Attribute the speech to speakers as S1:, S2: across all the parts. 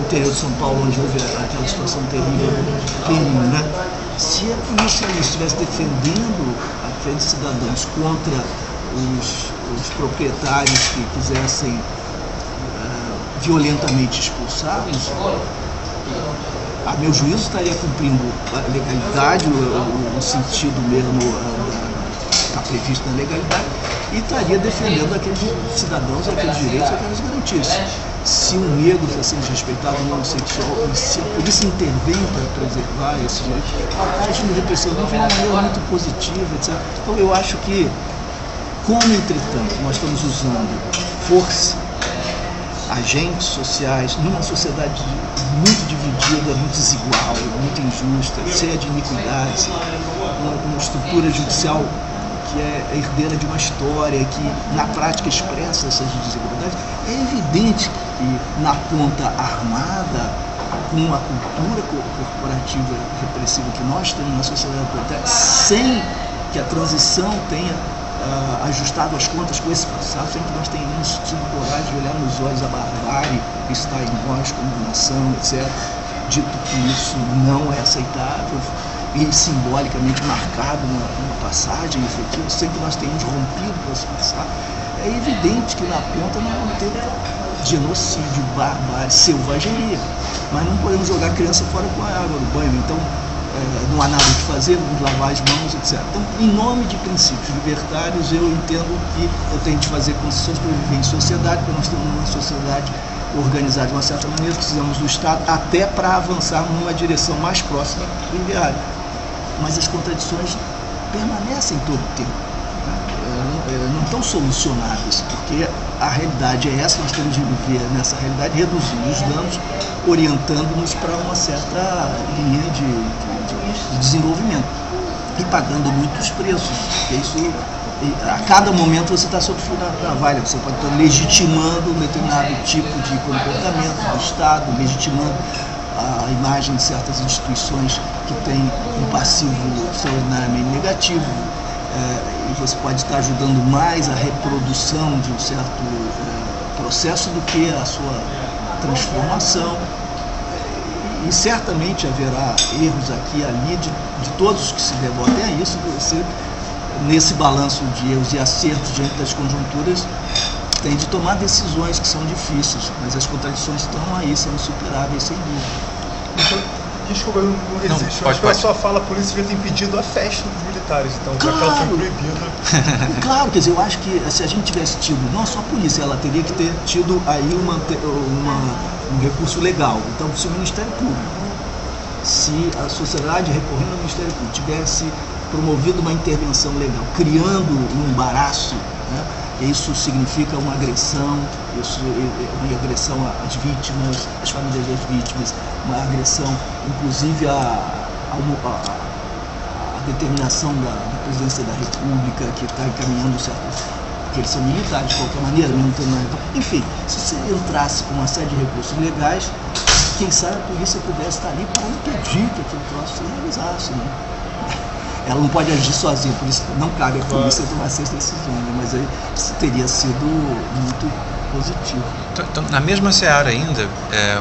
S1: interior de São Paulo, onde houve aquela situação terrível, né? Se a polícia estivesse defendendo aqueles cidadãos contra os proprietários que quisessem violentamente expulsá-los, a meu juízo estaria cumprindo a legalidade, o sentido mesmo está previsto na legalidade, e estaria defendendo aqueles cidadãos, aqueles direitos, aquelas garantias. Se um negro está sendo desrespeitado, um homossexual, e se a polícia intervém para preservar esses direitos, agindo repressivamente de uma maneira muito positiva, etc. Então eu acho que, como entretanto nós estamos usando força, agentes sociais, numa sociedade muito dividida, muito desigual, muito injusta, cheia de iniquidades, uma estrutura judicial que é herdeira de uma história que na prática expressa essas desigualdades, é evidente que na ponta armada, com a cultura corporativa repressiva que nós temos na sociedade atual, sem que a transição tenha ajustado as contas com esse passado, sem que nós tenhamos tido coragem de olhar nos olhos a barbárie que está em nós como nação, etc. Dito que isso não é aceitável e simbolicamente marcado numa passagem efetiva, sem que nós tenhamos rompido com esse passado, é evidente que na ponta nós vamos ter genocídio, barbárie, selvageria, mas não podemos jogar a criança fora com a água do banho. Então não há nada de fazer, vamos lavar as mãos, etc. Então, em nome de princípios libertários, eu entendo que eu tenho de fazer concessões para viver em sociedade, porque nós temos uma sociedade organizada de uma certa maneira, precisamos do Estado até para avançar numa direção mais próxima do ideário. Mas as contradições permanecem todo o tempo, né? Não estão solucionadas, porque a realidade é essa, nós temos de viver nessa realidade, reduzindo os danos, orientando-nos para uma certa linha de desenvolvimento e pagando muitos preços, porque isso, a cada momento você está sob fio da navalha, você pode estar legitimando um determinado tipo de comportamento do Estado, legitimando a imagem de certas instituições que têm um passivo extraordinariamente negativo, e você pode estar ajudando mais a reprodução de um certo processo do que a sua transformação. E certamente haverá erros aqui e ali de todos que se devotem a isso. Você, nesse balanço de erros e acertos diante das conjunturas, tem de tomar decisões que são difíceis, mas as contradições estão aí, são insuperáveis, sem dúvida.
S2: Então, desculpa, eu não resisto. Acho que a sua fala, a polícia devia ter impedido a festa dos militares, então, já que ela foi proibida.
S1: Claro, quer dizer, eu acho que se a gente tivesse tido, não só a polícia, ela teria que ter tido aí um recurso legal. Então, se o Ministério Público, se a sociedade recorrendo ao Ministério Público tivesse promovido uma intervenção legal, criando um embaraço, né? Isso significa uma agressão, uma agressão às vítimas, às famílias das vítimas, uma agressão, inclusive à determinação da Presidência da República, que está encaminhando certos, porque eles são militares de qualquer maneira, enfim, se você entrasse com uma série de recursos legais, quem sabe a polícia pudesse estar ali para impedir que aquele troço se realizasse, né? Ela não pode agir sozinha, por isso não cabe à polícia tomar essas decisões, né? Mas aí isso teria sido muito positivo.
S3: Então, na mesma seara ainda,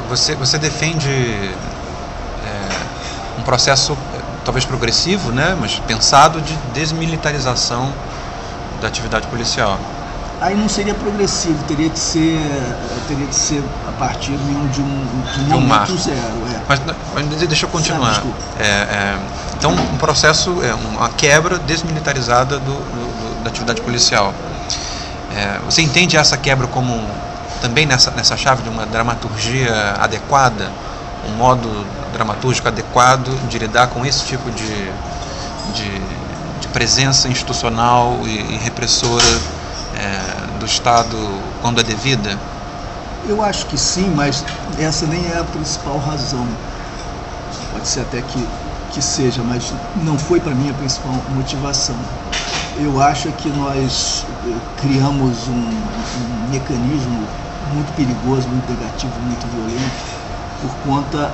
S3: você defende um processo talvez progressivo, né, mas pensado de desmilitarização da atividade policial.
S1: Aí não seria progressivo, teria de ser a partir de um momento zero.
S3: Mas deixa eu continuar. Então, um processo, uma quebra desmilitarizada da atividade policial. Você entende essa quebra como também nessa chave de uma dramaturgia adequada, um modo dramatúrgico adequado de lidar com esse tipo de presença institucional e repressora do Estado quando é devida?
S1: Eu acho que sim, mas essa nem é a principal razão. Pode ser até que seja, mas não foi para mim a principal motivação. Eu acho que nós criamos um mecanismo muito perigoso, muito negativo, muito violento, por conta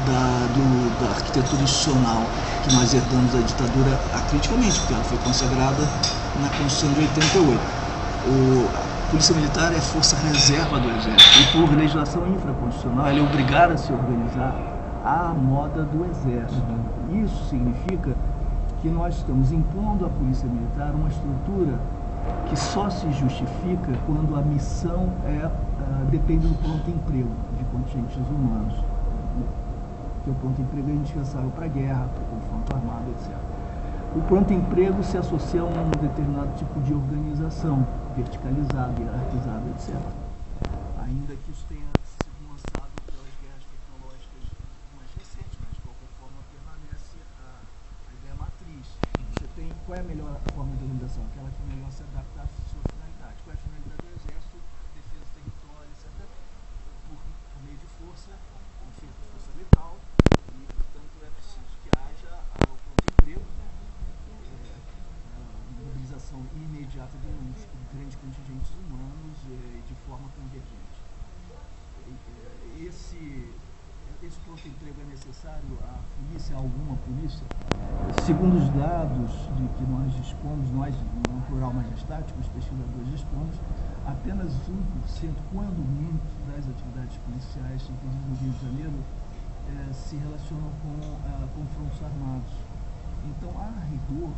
S1: da arquitetura institucional que nós herdamos da ditadura acriticamente, porque ela foi consagrada na Constituição de 88. Polícia Militar é força reserva do Exército e, por legislação infraconstitucional, ela é obrigada a se organizar à moda do Exército. Isso significa que nós estamos impondo à Polícia Militar uma estrutura que só se justifica quando a missão depende do pronto emprego de contingentes humanos. Porque o pronto emprego é indispensável para a guerra, para o confronto armado, etc. O pronto emprego se associa a um determinado tipo de organização, verticalizada, hierarquizada, etc. Ainda que isso tenha sido lançado pelas guerras tecnológicas mais recentes, mas de qualquer forma permanece a ideia matriz. Você tem qual é a melhor forma de organização? Aquela que melhor se adapta à sua finalidade. Qual é a finalidade do Exército? Defesa do território, etc. Por meio de força, enfim, força letal, e portanto é preciso que haja o pronto emprego, mobilização imediata de grandes contingentes humanos de forma convergente. Esse pronto emprego é necessário à polícia, a alguma polícia? Segundo os dados de que nós dispomos, nós, no plural majestático, os pesquisadores dispomos, apenas 1%, quando muito, das atividades policiais, inclusive no Rio de Janeiro, se relacionam com confrontos armados. Então, a rigor,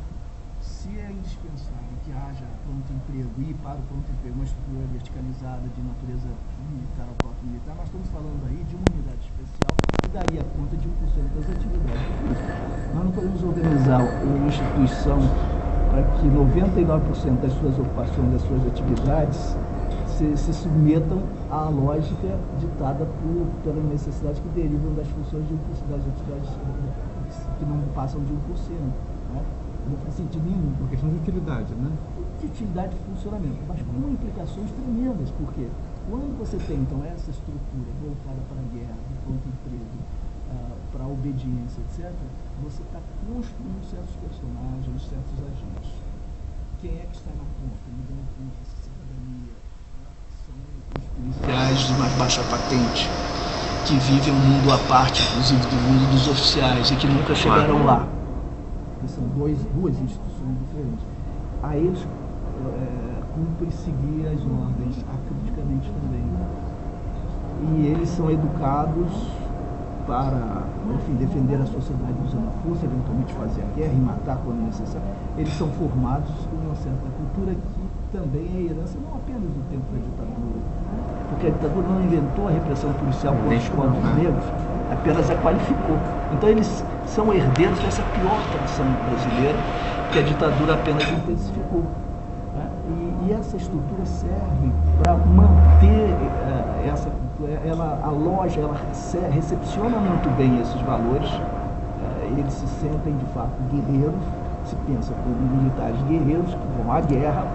S1: se é indispensável que haja pronto emprego e para o pronto emprego uma estrutura verticalizada de natureza militar ou própria militar, nós estamos falando aí de uma unidade especial que daria conta de 1% das atividades da polícia. Nós não podemos organizar uma instituição para que 99% das suas ocupações, das suas atividades se submetam à lógica ditada pela necessidade que derivam das funções de 1%, das atividades que não passam de 1%. Né? Não faz sentido nenhum.
S4: Uma questão de utilidade, né?
S1: De utilidade e funcionamento, mas com implicações tremendas, porque quando você tem, então, essa estrutura voltada para a guerra, do pronto emprego, para a obediência, etc., você está construindo certos personagens, certos agentes. Quem é que está na ponta, me dando conta dessa cidadania? São os policiais de mais baixa patente, que vivem um mundo à parte, inclusive do mundo dos oficiais, e que nunca chegaram lá. São duas instituições diferentes. A eles cumpre seguir as ordens acriticamente também. E eles são educados para, enfim, defender a sociedade usando a força, eventualmente fazer a guerra e matar quando necessário. Eles são formados com uma certa cultura que também é herança não apenas do tempo da ditadura, porque a ditadura não inventou a repressão policial contra os povos negros, apenas a qualificou. Então eles são herdeiros dessa pior tradição brasileira que a ditadura apenas intensificou. Né? E essa estrutura serve para manter essa cultura. A loja recepciona muito bem esses valores. Eles se sentem de fato guerreiros, se pensa como militares guerreiros que vão à guerra,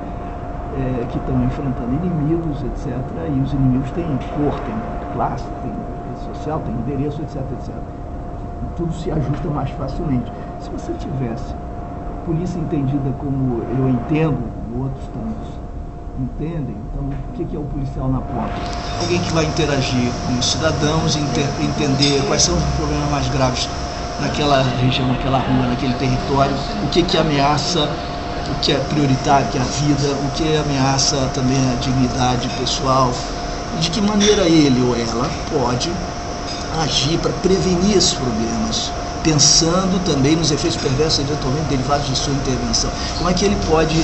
S1: que estão enfrentando inimigos, etc. E os inimigos têm cor, têm classe, têm rede social, têm endereço, etc, etc. Tudo se ajusta mais facilmente. Se você tivesse polícia entendida como eu entendo, outros tantos entendem, então o que é o policial na ponta? Alguém que vai interagir com os cidadãos, entender quais são os problemas mais graves naquela região, naquela rua, naquele território, o que ameaça, o que é prioritário, que é a vida, o que ameaça também a dignidade pessoal, e de que maneira ele ou ela pode agir para prevenir esses problemas, pensando também nos efeitos perversos eventualmente derivados de sua intervenção. Como é que ele pode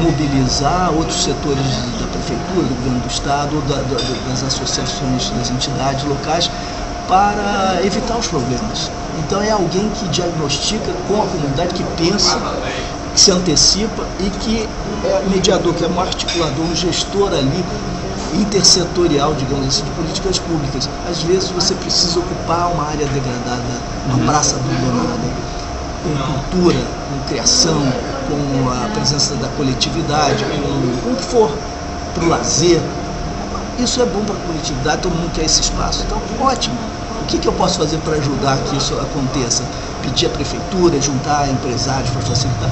S1: mobilizar outros setores da prefeitura, do governo do estado, ou das associações, das entidades locais para evitar os problemas. Então é alguém que diagnostica com a comunidade, que pensa, que se antecipa e que é mediador, que é um articulador, um gestor ali intersetorial, digamos assim, de políticas públicas. Às vezes você precisa ocupar uma área degradada, uma praça abandonada, com cultura, com criação, com a presença da coletividade, com o que for, para o lazer. Isso é bom para a coletividade, todo mundo quer esse espaço. Então, ótimo. O que eu posso fazer para ajudar que isso aconteça? Pedir à prefeitura, juntar empresários para facilitar.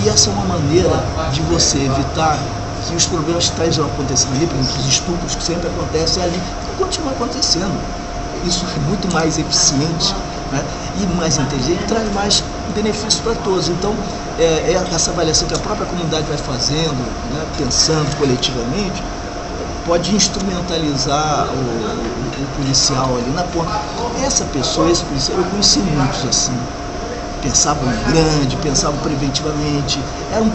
S1: E essa é uma maneira de você evitar que os problemas que estão acontecendo ali, por exemplo, os estupros que sempre acontecem ali, continuam acontecendo. Isso é muito mais eficiente, né, e mais inteligente, traz mais benefício para todos. Então, essa avaliação que a própria comunidade vai fazendo, né, pensando coletivamente, pode instrumentalizar o policial ali na ponta. Esse policial, eu conheci muitos assim. Pensavam grande, pensavam preventivamente, eram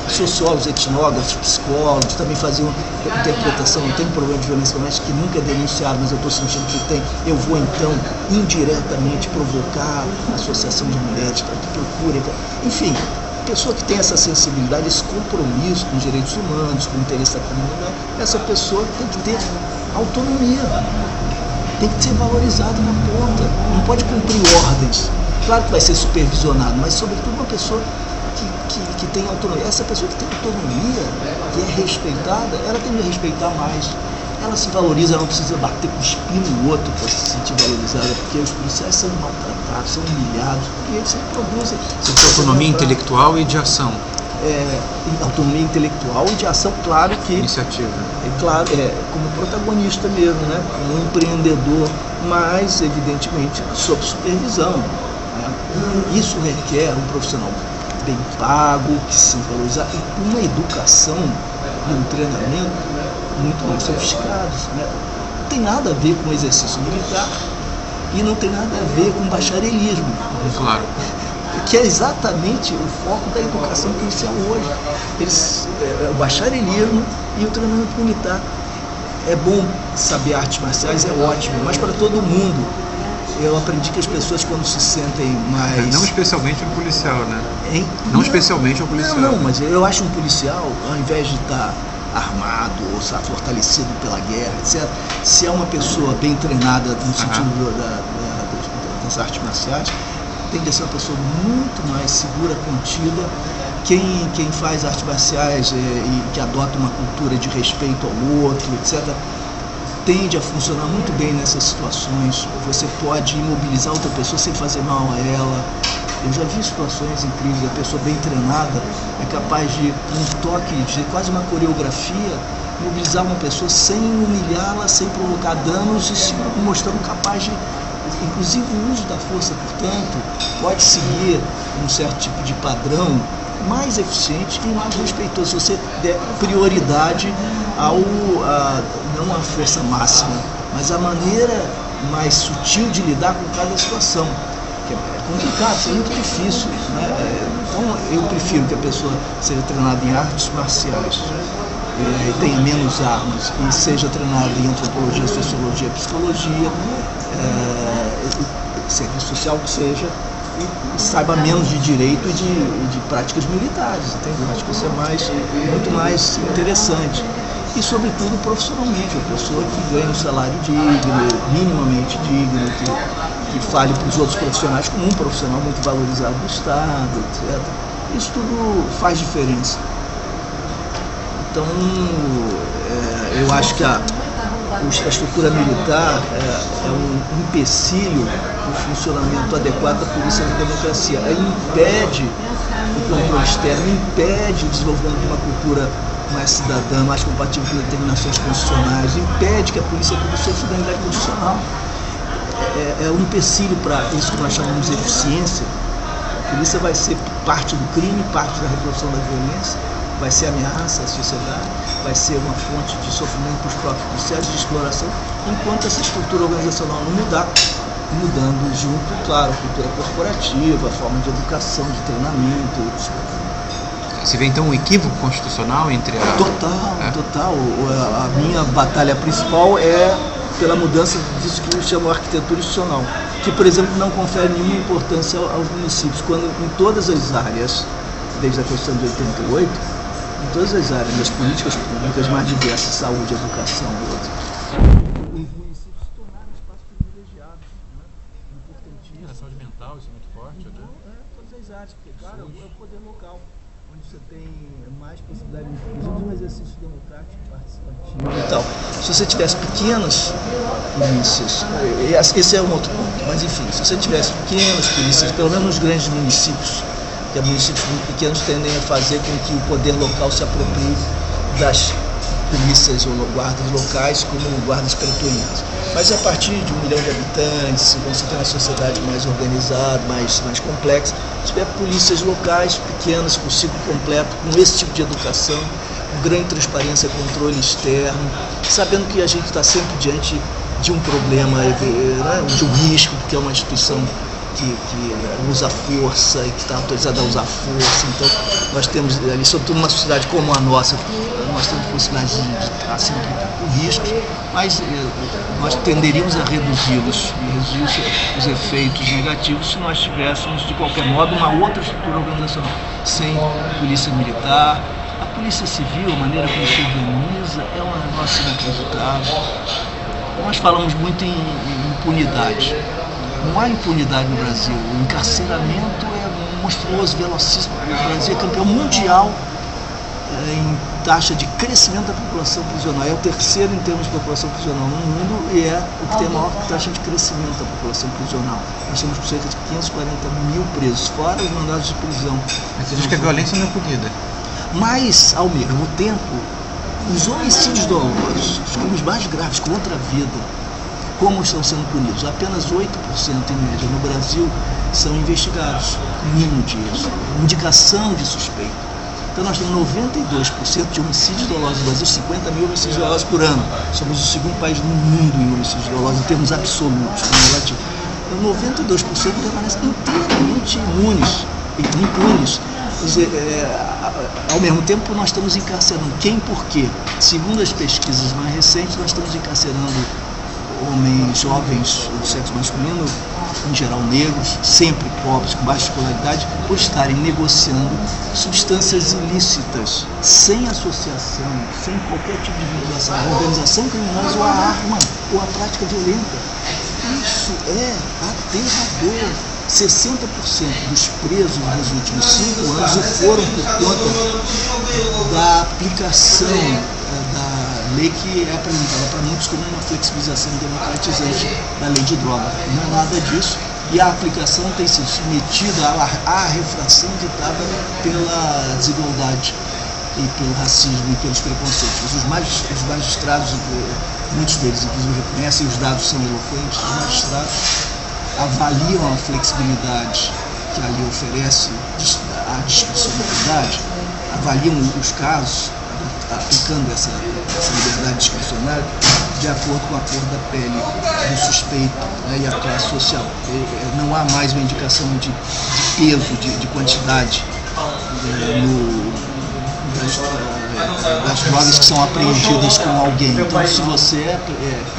S1: sociólogos, etnógrafos, psicólogos, também faziam interpretação. Eu tenho problema de violência doméstica que nunca é denunciado, mas eu estou sentindo que tem. Eu vou então indiretamente provocar a associação de mulheres para que procurem. Enfim, pessoa que tem essa sensibilidade, esse compromisso com os direitos humanos, com o interesse da comunidade, essa pessoa tem que ter autonomia, tem que ser valorizada na ponta, não pode cumprir ordens. Claro que vai ser supervisionado, mas sobretudo uma pessoa que tem autonomia. Essa pessoa que tem autonomia, que é respeitada, ela tem que respeitar mais. Ela se valoriza, ela não precisa bater com o espinho no outro para se sentir valorizada, porque os policiais são maltratados, são humilhados, porque eles sempre produzem.
S3: Você tem autonomia intelectual e de ação.
S1: Autonomia intelectual e de ação, claro que...
S3: Iniciativa.
S1: Claro, como protagonista mesmo, né? Como empreendedor, mas, evidentemente, sob supervisão. Isso requer um profissional bem pago, que se valorizar, e uma educação e um treinamento muito mais sofisticados. Né? Não tem nada a ver com exercício militar e não tem nada a ver com bacharelismo.
S3: Claro.
S1: Que é exatamente o foco da educação policial hoje. O bacharelismo e o treinamento militar. É bom saber artes marciais, é ótimo, mas para todo mundo. Eu aprendi que as pessoas, quando se sentem mais...
S3: Não especialmente um policial, né? Não especialmente um policial.
S1: Não, mas eu acho um policial, ao invés de estar armado ou estar fortalecido pela guerra, etc., se é uma pessoa bem treinada no sentido das artes marciais, tem que ser uma pessoa muito mais segura, contida. Quem faz artes marciais e que adota uma cultura de respeito ao outro, etc., tende a funcionar muito bem nessas situações. Você pode imobilizar outra pessoa sem fazer mal a ela. Eu já vi situações incríveis, a pessoa bem treinada é capaz de, um toque, de quase uma coreografia, mobilizar uma pessoa sem humilhá-la, sem provocar danos e se mostrando capaz de, inclusive o uso da força, portanto, pode seguir um certo tipo de padrão mais eficiente e mais respeitoso, se você der prioridade não à força máxima, mas à maneira mais sutil de lidar com cada situação. Que é complicado, é muito difícil, né? Então eu prefiro que a pessoa seja treinada em artes marciais, tenha menos armas e seja treinada em antropologia, sociologia, psicologia, serviço social que seja, e saiba menos de direito e de práticas militares, entendeu? Acho que isso é muito mais interessante. E, sobretudo, profissionalmente, a pessoa que ganha um salário digno, minimamente digno, que fale para os outros profissionais como um profissional muito valorizado do Estado, etc. Isso tudo faz diferença. Então, eu acho que a estrutura militar é um empecilho no funcionamento adequado da polícia na democracia. Ela impede o controle externo, impede o desenvolvimento de uma cultura mais cidadã, mais compatível com determinações constitucionais, impede que a polícia cumpra sua finalidade constitucional. É um empecilho para isso que nós chamamos de eficiência. A polícia vai ser parte do crime, parte da reprodução da violência, vai ser ameaça à sociedade, vai ser uma fonte de sofrimento para os próprios policiais, de exploração, enquanto essa estrutura organizacional não mudar, mudando junto, claro, a cultura corporativa, a forma de educação, de treinamento.
S3: Você vê então um equívoco constitucional entre a...
S1: Total. A minha batalha principal é pela mudança disso que eu chamo de arquitetura institucional, que, por exemplo, não confere nenhuma importância aos municípios, quando em todas as áreas, desde a Constituição de 88, em todas as áreas das políticas públicas mais diversas, saúde, educação e outras, os municípios se tornaram espaços privilegiados, né? Importantíssimo.
S3: A saúde mental, isso é muito forte, né?
S1: Todas as áreas, porque, claro, é o poder local, onde você tem mais possibilidade, inclusive, de um exercício democrático, participativo e tal. Se você tivesse pequenas polícias, esse é um outro ponto, mas enfim, se você tivesse pequenas polícias, pelo menos nos grandes municípios, que municípios muito pequenos tendem a fazer com que o poder local se aproprie das polícias ou guardas locais como guardas pretorianas. Mas a partir de 1 milhão de habitantes, se você tem uma sociedade mais organizada, mais complexa, se tiver polícias locais, pequenas, com ciclo completo, com esse tipo de educação, com grande transparência, controle externo, sabendo que a gente está sempre diante de um problema, né, de um risco, porque é uma instituição que usa força e que está autorizada a usar força. Então, nós temos ali, sobretudo numa sociedade como a nossa, nós temos possibilidade de estar sempre com riscos, mas nós tenderíamos a reduzi-los e reduzir os efeitos negativos se nós tivéssemos, de qualquer modo, uma outra estrutura organizacional, sem polícia militar. A polícia civil, a maneira como se organiza, é um negócio inacreditável. Nós falamos muito em impunidade. Não há impunidade no Brasil. O encarceramento é monstruoso, velocíssimo. O Brasil é campeão mundial em taxa de crescimento da população prisional. É o terceiro em termos de população prisional no mundo e é o que tem a maior taxa de crescimento da população prisional. Nós temos cerca de 540 mil presos, fora os mandados de prisão.
S3: Mas você diz que a violência não é punida.
S1: Mas, ao mesmo tempo, os homicídios dolosos, os crimes mais graves contra a vida, como estão sendo punidos? Apenas 8% em média no Brasil são investigados, mínimo de indicação de suspeito. Então nós temos 92% de homicídios dolosos no Brasil, 50 mil homicídios dolosos por ano. Somos o segundo país no mundo em homicídios dolosos, em termos absolutos, relativo. Então 92% permanecem inteiramente impunes. Quer dizer, ao mesmo tempo nós estamos encarcerando quem por quê? Segundo as pesquisas mais recentes, nós estamos encarcerando homens jovens do sexo masculino, em geral negros, sempre pobres, com baixa escolaridade, por estarem negociando substâncias ilícitas, sem associação, sem qualquer tipo de vinculação à organização criminosa ou à arma, ou à prática violenta. Isso é aterrador. 60% dos presos nos últimos 5 anos foram por conta da aplicação da lei que é apresentada para muitos como uma flexibilização democratizante da lei de droga. Não é nada disso. E a aplicação tem sido submetida à refração ditada pela desigualdade e pelo racismo e pelos preconceitos. Os magistrados, muitos deles inclusive reconhecem, os dados são eloquentes, os magistrados avaliam a flexibilidade que a lei oferece, a discricionalidade, avaliam os casos, aplicando essa liberdade discricionária de acordo com a cor da pele do suspeito, né, e a classe social. Não há mais uma indicação de peso, de quantidade das drogas que são apreendidas com alguém. Então, se você é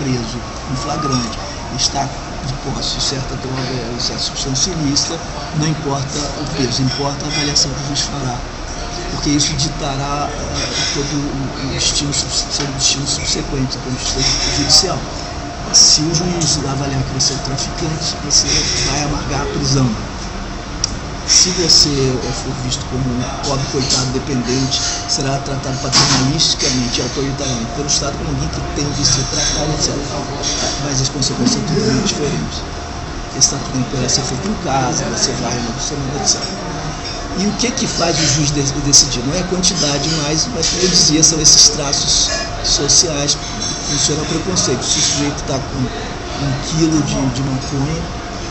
S1: preso em flagrante, está de posse de certa droga, certa substância ilícita, não importa o peso, importa a avaliação que o juiz fará, porque isso ditará todo o destino subsequente da justiça judicial. Se o juiz avaliar que você é traficante, você vai amargar a prisão. Se você for visto como um pobre coitado dependente, será tratado paternalisticamente e autoritariamente pelo Estado como alguém que tem de ser tratado, etc. Mas as consequências são totalmente diferentes. Esse tratamento poderá ser feito em casa, você vai no funcionamento, etc. E o que faz o juiz decidir? Não é a quantidade mais, mas como eu dizia, são esses traços sociais que funcionam o preconceito. Se o sujeito está com 1 quilo de maconha,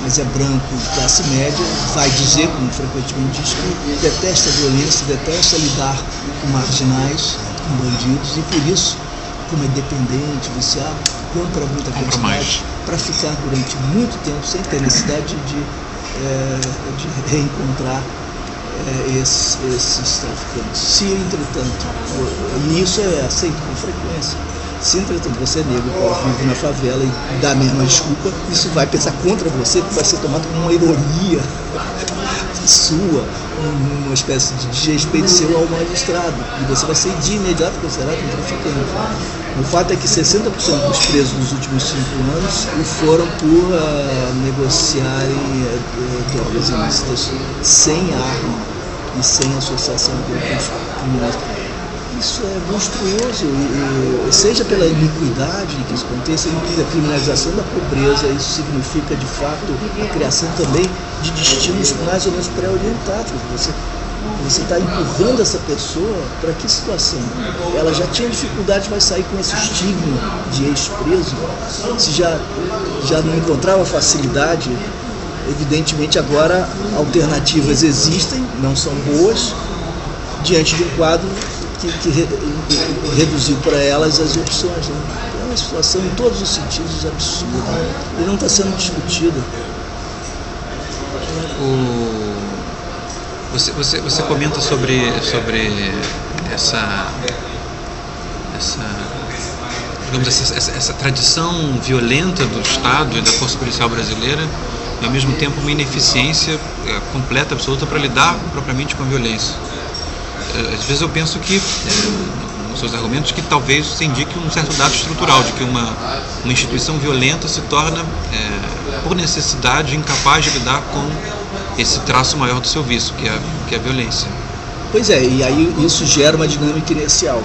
S1: mas é branco, de classe média, vai dizer, como frequentemente diz, que detesta a violência, detesta lidar com marginais, com bandidos, e por isso, como é dependente, viciado, compra muita quantidade para ficar durante muito tempo sem ter necessidade de reencontrar esses traficantes. Se, entretanto, e isso é aceito com frequência, se, entretanto, você é negro, vive na favela e dá a mesma desculpa, isso vai pensar contra você, que vai ser tomado como uma ironia sua, uma espécie de desrespeito seu ao magistrado, e você vai ser de imediato considerado um traficante. O fato é que 60% dos presos nos últimos 5 anos foram por negociarem drogas ilícitas sem arma e sem associação com grupos criminosos. Isso é monstruoso, e seja pela iniquidade que isso aconteça, a criminalização da pobreza, isso significa de fato a criação também de destinos mais ou menos pré-orientados. Você Você está empurrando essa pessoa para que situação? Ela já tinha dificuldade, vai sair com esse estigma de ex-preso. Se já não encontrava facilidade, evidentemente agora alternativas existem, não são boas, diante de um quadro que reduziu para elas as opções. Né? É uma situação, em todos os sentidos, absurda. E não está sendo discutida.
S3: Você comenta sobre essa tradição violenta do Estado e da Força Policial brasileira, e ao mesmo tempo uma ineficiência completa, absoluta, para lidar propriamente com a violência. Às vezes eu penso que, nos seus argumentos, que talvez se indique um certo dado estrutural, de que uma instituição violenta se torna, por necessidade, incapaz de lidar com esse traço maior do seu vício, que é a violência.
S1: Pois é, e aí isso gera uma dinâmica inercial.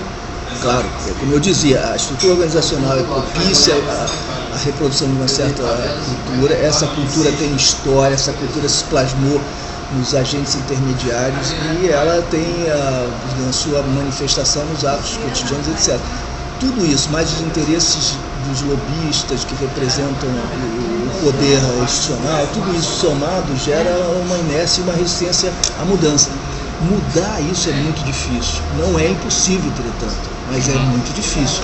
S1: Claro, como eu dizia, a estrutura organizacional é propícia à reprodução de uma certa cultura, essa cultura tem história, essa cultura se plasmou nos agentes intermediários e ela tem a sua manifestação nos atos cotidianos, etc. Tudo isso, mais os interesses dos lobistas que representam o poder institucional, tudo isso somado gera uma inércia e uma resistência à mudança. Mudar isso é muito difícil. Não é impossível, entretanto, mas é muito difícil.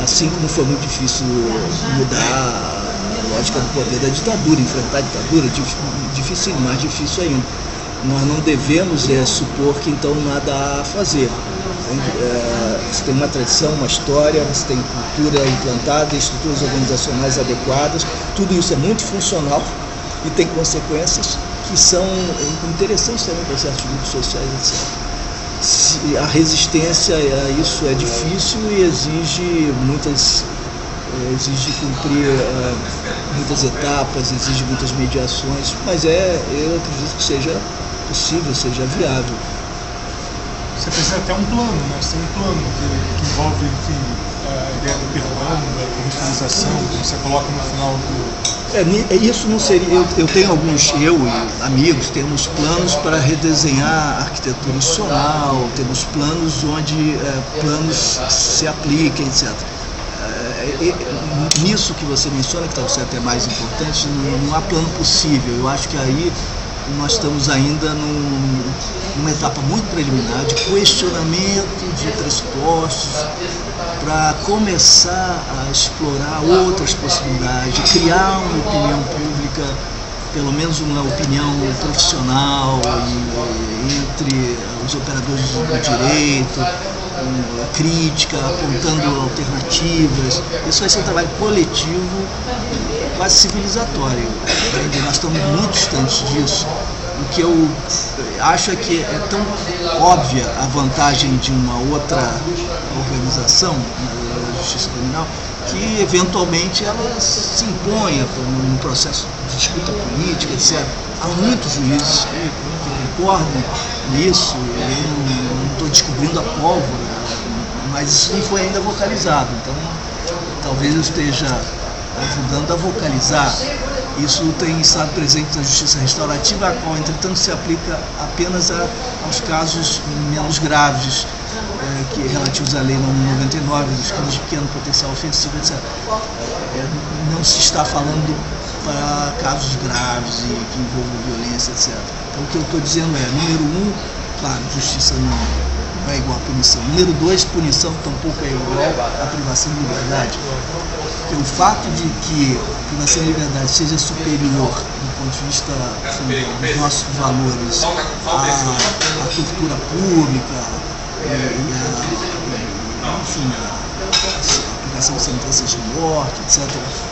S1: Assim como foi muito difícil mudar a lógica do poder da ditadura, enfrentar a ditadura, difícil, mais difícil ainda. Nós não devemos supor que então nada há a fazer. Você tem uma tradição, uma história, você tem cultura implantada, estruturas organizacionais adequadas, tudo isso é muito funcional e tem consequências que são interessantes também para certos grupos sociais, etc. A resistência a isso é difícil e exige cumprir muitas etapas, exige muitas mediações, mas eu acredito que seja possível, seja viável.
S2: Você precisa até um plano, né? Você tem um plano que envolve, enfim, a ideia do perdão, da revitalização, que você coloca no final do...
S1: Isso não seria... Eu tenho eu e amigos, temos planos para redesenhar a arquitetura institucional, temos planos onde planos se apliquem, etc. Nisso que você menciona, que talvez seja até mais importante, não há plano possível. Eu acho que aí nós estamos ainda numa etapa muito preliminar de questionamento de pressupostos para começar a explorar outras possibilidades, de criar uma opinião pública, pelo menos uma opinião profissional entre os operadores do direito, crítica, apontando alternativas. Isso vai ser um trabalho coletivo, quase civilizatório. Nós estamos muito distantes disso. O que eu acho é que é tão óbvia a vantagem de uma outra organização, a Justiça Criminal, que eventualmente ela se imponha por um processo de disputa política, etc. Há muitos juízes que concordam nisso, eu não estou descobrindo a pólvora, mas isso não foi ainda vocalizado, então talvez eu esteja ajudando a vocalizar. Isso tem estado presente na justiça restaurativa, a qual, entretanto, se aplica apenas aos casos menos graves, relativos à Lei 99, dos crimes de pequeno potencial ofensivo, etc. Não se está falando para casos graves e que envolvam violência, etc. Então, o que eu estou dizendo é, número 1, claro, justiça não é igual a punição. Número 2, punição tampouco é igual à privação de liberdade. Porque o fato de que a privação de liberdade seja superior, do ponto de vista dos nossos valores, à tortura pública a aplicação de sentenças de morte, etc.,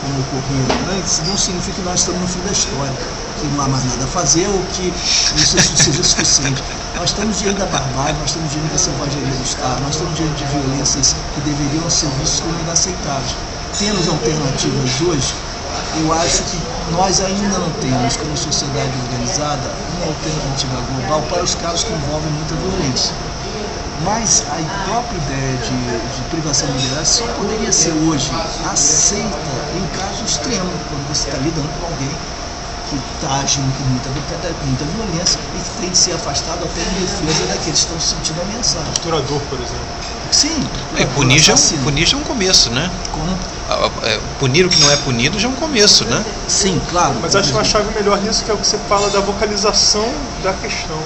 S1: como ocorria antes, não significa que nós estamos no fim da história, que não há mais nada a fazer ou que isso seja suficiente. Nós estamos diante da barbárie, nós estamos diante da selvageria do Estado, nós estamos diante de violências que deveriam ser vistas como inaceitáveis. Temos alternativas hoje? Eu acho que nós ainda não temos, como sociedade organizada, uma alternativa global para os casos que envolvem muita violência. Mas a própria ideia de privação de liberdade só poderia ser hoje aceita em caso extremo, quando você está lidando com alguém que agem com muita violência e que tem que ser afastado até em defesa daqueles que estão se sentindo ameaçados.
S2: Torturador, por exemplo.
S1: Sim.
S3: Punir já é um começo, né?
S1: Como?
S3: Punir o que não é punido já é um começo, né?
S1: Sim, claro.
S2: Mas acho uma chave melhor nisso, que é o que você fala da vocalização da questão.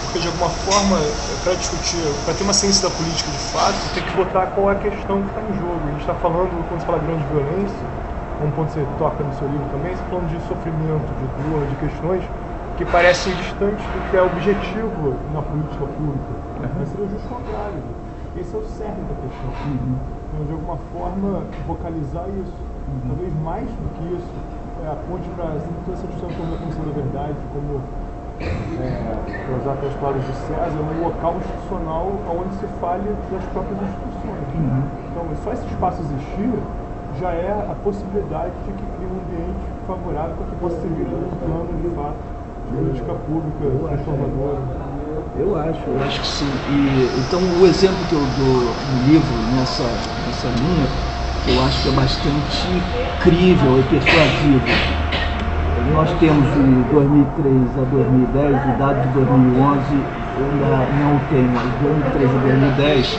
S2: Porque de alguma forma, para discutir, para ter uma ciência da política de fato, tem que botar qual é a questão que está em jogo. A gente está falando, quando você fala de grande violência, um ponto que você toca no seu livro também, você está falando de sofrimento, de dor, de questões que parecem distantes do que é objetivo na política pública. Mas seria justo o contrário. Esse é o cerne da questão. Então, de alguma forma, vocalizar isso. Talvez mais do que isso, a ponte para toda essa discussão como a Comissão da Verdade, como para usar as palavras de César, um local institucional onde se fale das próprias instituições. Então, só esse espaço existir já é a possibilidade de que crie um ambiente favorável para que possa servir de um plano, de fato, de política pública transformadora.
S1: Eu acho que sim. Então, o exemplo que eu dou no livro, nessa linha, eu acho que é bastante crível e persuasivo. Nós temos de 2003 a 2010, o dado de 2011 eu ainda não tenho, mas de 2003 a 2010,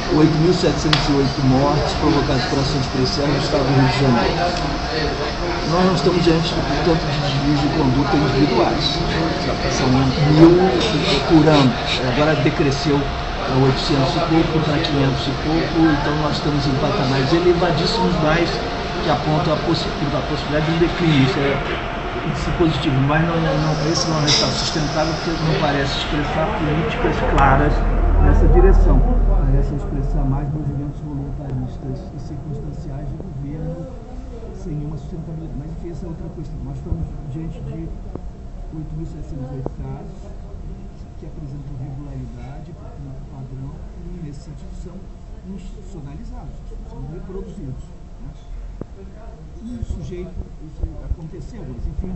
S1: 8.708 mortes provocadas por ações policiais no estado do Rio de Janeiro. Nós não estamos diante, portanto, de desvios de conduta individuais. São 1.000 por ano. Agora decresceu para 800 e pouco, para 500 e pouco, então nós estamos em patamares elevadíssimos mais que apontam a possibilidade de um declínio. Isso é positivo, mas esse não é um resultado sustentável, porque não parece expressar políticas claras nessa direção. Parece expressar mais movimentos voluntaristas e circunstanciais de governo sem nenhuma sustentabilidade. Mas enfim, essa é outra questão. Nós estamos diante de 8.708 casos que apresentam regularidade, portanto, padrão, e nesse sentido são institucionalizados, são reproduzidos. Né? Um sujeito, isso aconteceu, mas enfim,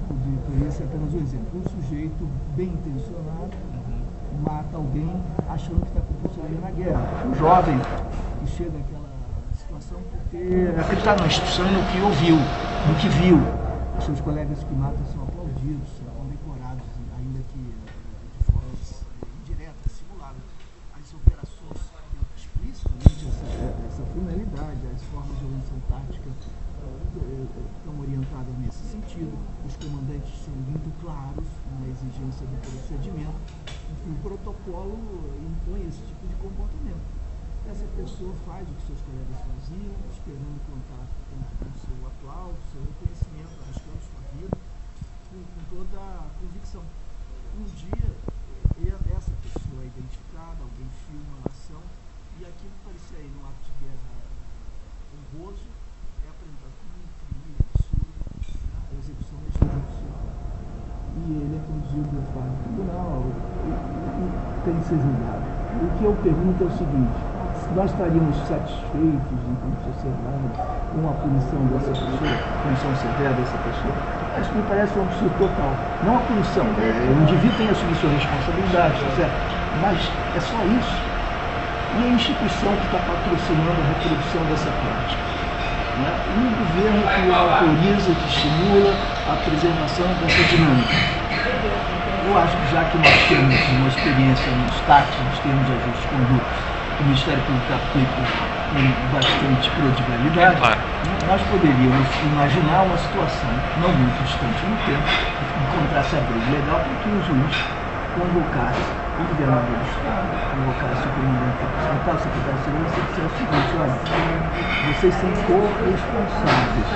S1: esse é apenas um exemplo. Um sujeito bem intencionado mata alguém achando que está compulsando na guerra. Um jovem que chega àquela situação porque acreditar na instituição e no que ouviu, no que viu. Os seus colegas que matam são aplaudidos, são condecorados, ainda que de forma indireta, simulada. As operações explicitamente essa finalidade, as formas de organização tática estão orientadas nesse sentido. Os comandantes são muito claros na exigência do procedimento. Enfim, o protocolo impõe esse tipo de comportamento. Essa pessoa faz o que seus colegas faziam, esperando contato com o seu aplauso, seu reconhecimento, arriscando sua vida, com toda a convicção. Um dia, essa pessoa é identificada, alguém filma a ação, e aquilo que parecia aí num ato de guerra honroso é apresentado como um crime absurdo, né? A execução da extrajudicial. E ele é conduzido para o tribunal e tem que ser julgado. O que eu pergunto é o seguinte: nós estaríamos satisfeitos enquanto sociedade com a punição dessa pessoa, punição severa dessa pessoa? Isso me parece um absurdo total. Não a punição, o indivíduo tem que assumir sua responsabilidade, certo? Mas é só isso. E a instituição que está patrocinando a reprodução dessa prática? Né? E o governo que autoriza, que estimula a preservação dessa dinâmica. Eu acho que já que nós temos uma experiência nos táticos, nos termos de ajuste de conduta, o Ministério Público aplica com bastante prodigalidade, nós poderíamos imaginar uma situação não muito distante no tempo, encontrasse abrigo legal para que o juiz convocasse o governador do Estado, convocasse o comandante hospital, o secretário de segurança, e dissesse o seguinte: olha, vocês são corresponsáveis.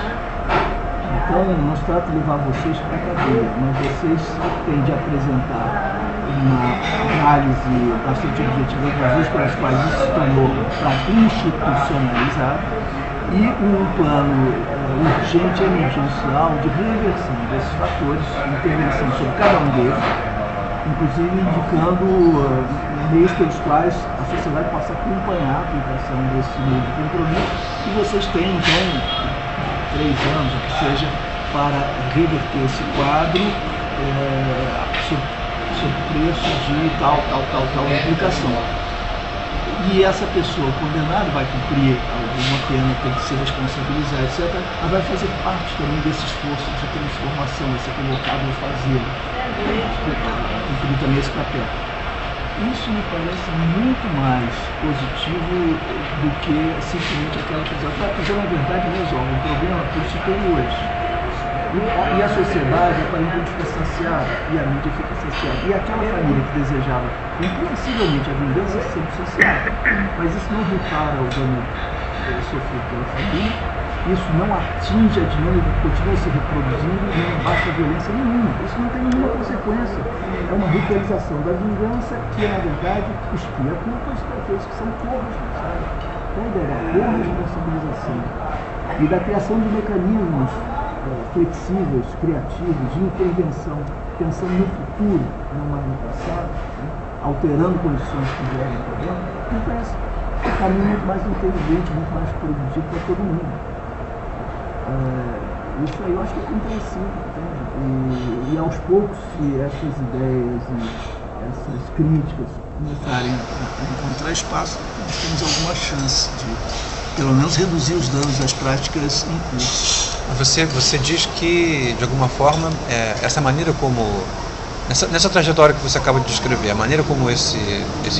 S1: Então, não se trata de levar vocês para a cadeia, mas vocês têm de apresentar uma análise bastante objetiva das razões pelas quais isso se tornou institucionalizado e um plano urgente e emergencial de reversão desses fatores, intervenção sobre cada um deles, inclusive indicando meios pelos quais a sociedade possa acompanhar a aplicação desse meio de compromisso, e vocês têm, então, 3 anos, o que seja, para reverter esse quadro sob preço de tal aplicação. E essa pessoa condenada vai cumprir alguma pena, tem que se responsabilizar, etc. Ela vai fazer parte também desse esforço de transformação, vai ser colocado a fazer, cumprir também esse papel. Isso me parece muito mais positivo do que simplesmente aquela prisão. A prisão, na verdade, resolve um problema por superiores. E a sociedade aparentemente fica saciada, e a mídia fica saciada. E aquela família que desejava, impossivelmente, a vingança sempre saciada. Mas isso não repara o dano sofrido pela família, isso não atinge a dinâmica que continua se reproduzindo e não baixa violência nenhuma. Isso não tem nenhuma consequência. É uma ritualização da vingança que, na verdade, expia culpas daqueles que são corresponsáveis. Então, a ideia da corresponsabilização e da criação de mecanismos flexíveis, criativos, de intervenção, pensando no futuro, não mais no passado, né? Alterando condições que geram problema, me parece um caminho muito mais inteligente, muito mais produtivo para todo mundo. Isso aí eu acho que é compreensível, entende? E aos poucos, se essas ideias e essas críticas começarem a encontrar espaço, nós temos alguma chance de, pelo menos, reduzir os danos das práticas em curso.
S3: Você diz que, de alguma forma, essa maneira como... Nessa trajetória que você acaba de descrever, a maneira como esse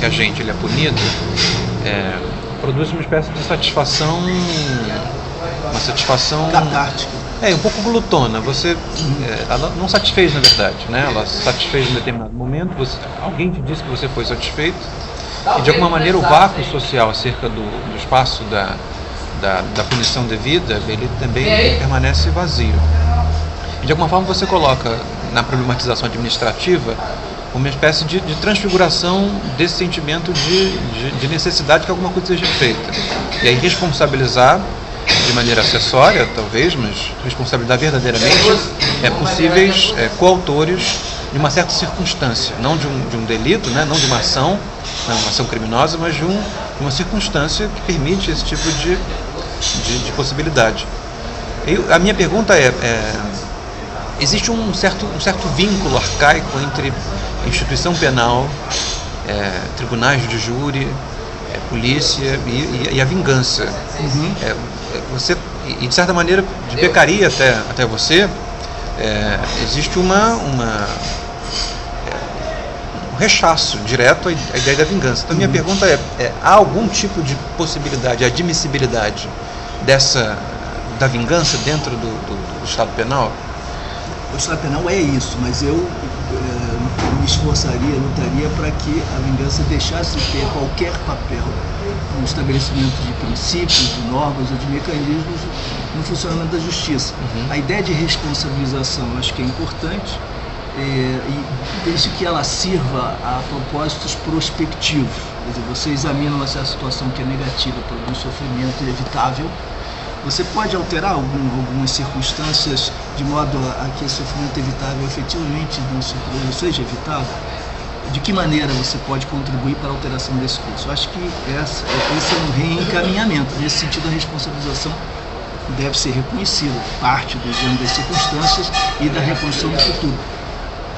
S3: agente ele é punido produz uma espécie de satisfação... Uma satisfação...
S1: catártica.
S3: Um pouco glutona. Ela não satisfez, na verdade, né? Ela satisfez em determinado momento, alguém te disse que você foi satisfeito, e de alguma maneira o vácuo social acerca do espaço da punição devida, ele também permanece vazio. E de alguma forma você coloca na problematização administrativa uma espécie de transfiguração desse sentimento de necessidade que alguma coisa seja feita. E aí responsabilizar de maneira acessória, talvez, mas responsabilizar verdadeiramente possíveis coautores de uma certa circunstância, não de um delito, né? Não de uma ação criminosa, mas de uma circunstância que permite esse tipo de possibilidade. A minha pergunta existe um certo vínculo arcaico entre instituição penal, tribunais de júri, polícia e a vingança.
S1: Uhum.
S3: E de certa maneira, de pecaria até você, existe um rechaço direto à ideia da vingança. Então, minha pergunta há algum tipo de possibilidade, admissibilidade da vingança dentro do Estado Penal?
S1: O Estado Penal é isso, mas eu me esforçaria, lutaria para que a vingança deixasse de ter qualquer papel no estabelecimento de princípios, de normas ou de mecanismos no funcionamento da justiça. Uhum. A ideia de responsabilização eu acho que é importante, e desde que ela sirva a propósitos prospectivos. Quer dizer, você examina essa situação que é negativa para algum sofrimento evitável, você pode alterar algumas circunstâncias de modo a que esse sofrimento evitável efetivamente não seja evitável. De que maneira você pode contribuir para a alteração desse curso? Eu acho que esse é um reencaminhamento. Nesse sentido, a responsabilização deve ser reconhecida, parte das circunstâncias e da reconstrução do futuro.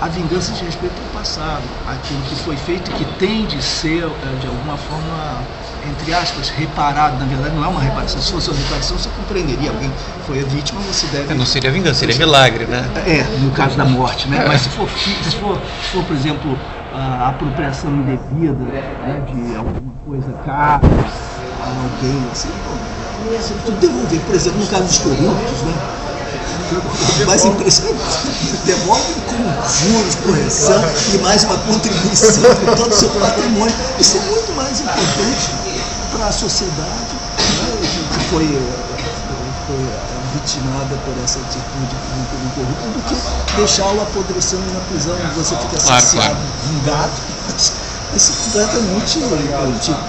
S1: A vingança diz respeito ao passado, aquilo que foi feito e que tem de ser, de alguma forma, entre aspas, reparado. Na verdade, não é uma reparação. Se fosse uma reparação, você compreenderia. Alguém foi a vítima, você deve...
S3: Não seria vingança, seria milagre, né?
S1: No caso da morte, né? Mas se for, por exemplo, a apropriação indevida, né, de alguma coisa cara a alguém, assim, você pode devolver. Por exemplo, no caso dos corruptos, né? Mais impressionante, devolve com juros, correção e mais uma contribuição com todo o seu patrimônio. Isso é muito mais importante para a sociedade, né, que foi vitimada por essa atitude do corrupto, do que deixá-lo apodrecendo na prisão, onde você fica saciado, vingado. Isso é completamente politico.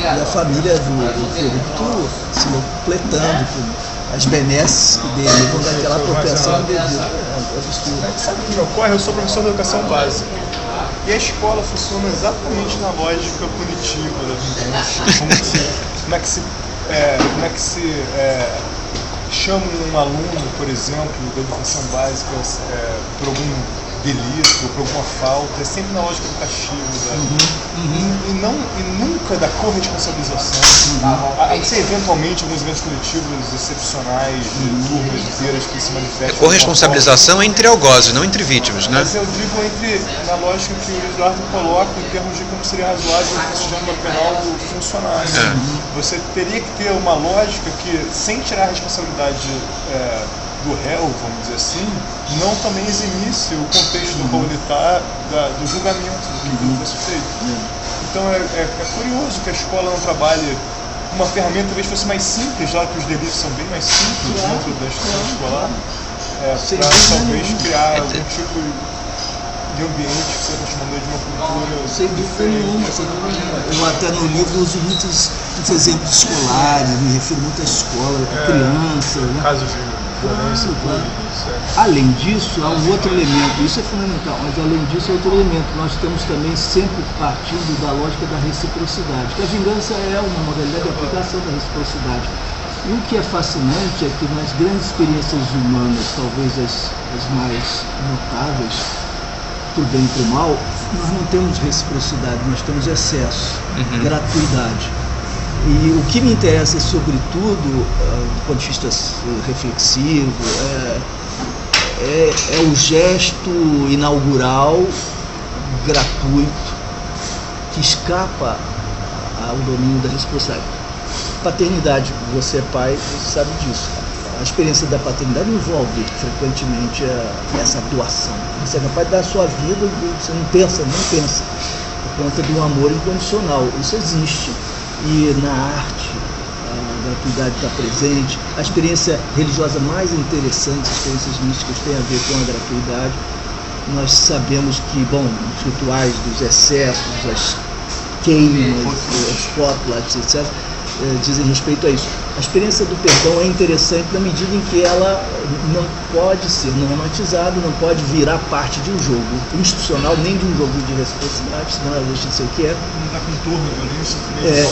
S1: E a família do corrupto se completando com as benesses que derivam daquela apropriação indevida.
S2: Sabe o que me ocorre? Eu sou professor de educação básica. E a escola funciona exatamente na lógica punitiva da vingança. Como é que se chama um aluno, por exemplo, da educação básica por algum delito ou por alguma falta, é sempre na lógica do castigo, e nunca da corresponsabilização. A não ser eventualmente alguns eventos coletivos excepcionais, de turmas inteiras que se manifestam.
S3: Corresponsabilização entre algozes, não entre vítimas, né?
S2: Mas eu digo na lógica que o Eduardo coloca em termos de como seria razoável o sistema penal funcionar. Você teria que ter uma lógica que, sem tirar a responsabilidade do réu, vamos dizer assim, não também eximisse o contexto do qual ele está do julgamento do que fosse feito. Então é curioso que a escola não trabalhe uma ferramenta talvez fosse mais simples, já que os delitos são bem mais simples dentro da escola escolar, para talvez criar algum tipo de ambiente que você está chamando de uma cultura.
S1: Sem dúvida nenhuma. Eu até no livro uso muitos exemplos escolares, me refiro muito à escola, à criança. Né?
S2: Casos de violência,
S1: Além disso, há um outro elemento, isso é fundamental, mas além disso, há outro elemento. Nós estamos também sempre partindo da lógica da reciprocidade, que a vingança é uma modalidade de aplicação da reciprocidade. E o que é fascinante é que nas grandes experiências humanas, talvez as mais notáveis, pro bem e pro mal, nós não temos reciprocidade, nós temos excesso, gratuidade. E o que me interessa, sobretudo, do ponto de vista reflexivo, é o gesto inaugural, gratuito, que escapa ao domínio da reciprocidade. Paternidade, você é pai, você sabe disso. A experiência da paternidade envolve frequentemente essa doação. Você é capaz de dar a sua vida, você não pensa, por conta de um amor incondicional. Isso existe. E na arte, a gratuidade está presente. A experiência religiosa mais interessante, as experiências místicas, tem a ver com a gratuidade. Nós sabemos que, os rituais dos excessos, as queimas, os fótulas, etc., dizem respeito a isso. A experiência do perdão é interessante na medida em que ela não pode ser normatizada, não pode virar parte de um jogo institucional, nem de um jogo de reciprocidade, senão ela deixa de ser o que é.
S2: Não dá contorno à violência, também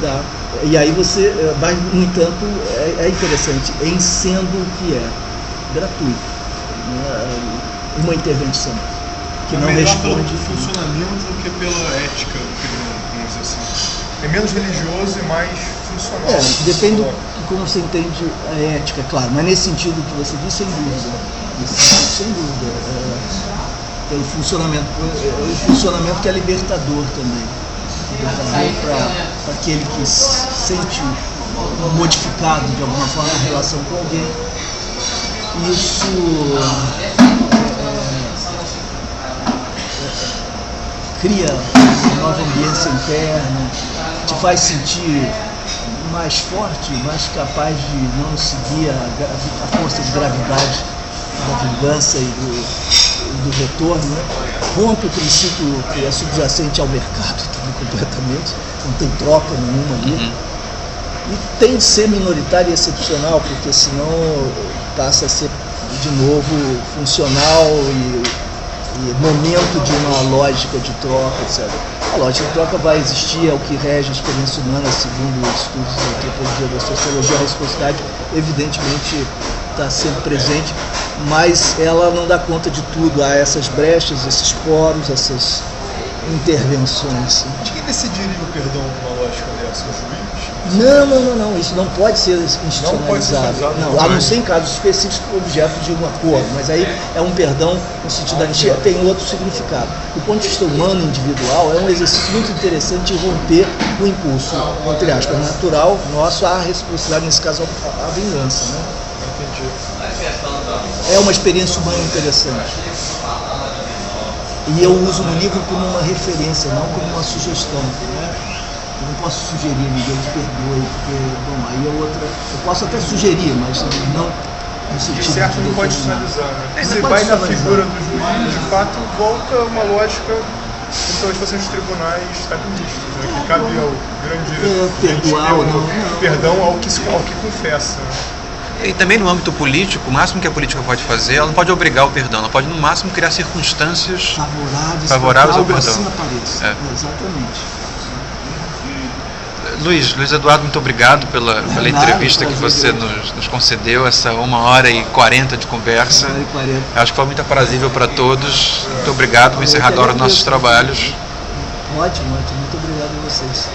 S1: dá. E aí você, mas no entanto, é interessante, em sendo o que é gratuito, uma intervenção que não responde
S2: pelo funcionamento do que pela ética, vamos dizer assim. É menos religioso e mais funcional.
S1: Depende de como você entende a ética, claro, mas nesse sentido que você disse, sem dúvida. Tem o funcionamento que é libertador também. Libertador para aquele que se sente modificado de alguma forma em relação com alguém. Isso cria uma nova ambiência interna, te faz sentir mais forte, mais capaz de não seguir a força de gravidade da vingança e do retorno, né? Rompe o princípio que é subjacente ao mercado completamente, não tem troca nenhuma ali. E tem de ser minoritário e excepcional, porque senão passa a ser de novo funcional e momento de uma lógica de troca, etc. A lógica de troca vai existir, é o que rege a experiência humana, segundo os estudos da antropologia da sociologia. A reciprocidade, evidentemente, está sempre presente, mas ela não dá conta de tudo. Há essas brechas, esses poros, essas intervenções.
S2: De quem decidiria o perdão numa lógica dessa? O juiz?
S1: Não, isso não pode ser institucionalizado.
S2: Não pode ser institucionalizado.
S1: A não ser em casos específicos objeto de um acordo, mas aí é um perdão no sentido da anistia, tem outro significado. Do ponto de vista humano individual, é um exercício muito interessante de romper o impulso, entre aspas, natural nosso à reciprocidade, nesse caso à vingança. Né?
S2: Entendi.
S1: É uma experiência humana interessante. E eu uso no livro como uma referência, não como uma sugestão. Né? Eu não posso sugerir a ninguém que perdoe, porque, aí é outra. Eu posso até sugerir, mas não no sentido
S2: de certo não pode sinalizar, né? Você vai na figura do juiz, de fato, volta uma lógica, como talvez fossem os tribunais estabilistas, né? Que cabe ao grande
S1: perdoar ou não.
S2: Perdão ao que confessa.
S3: E também no âmbito político, o máximo que a política pode fazer, ela não pode obrigar o perdão, ela pode no máximo criar circunstâncias favoráveis ao perdão.
S1: Assim apareça. Exatamente.
S3: Luiz Eduardo, muito obrigado pela entrevista que você nos concedeu, essa 1h40 de conversa.
S1: 1h40.
S3: Acho que foi muito aprazível para todos. Muito obrigado. Vou encerrar agora os nossos trabalhos.
S1: Ótimo, muito obrigado a vocês.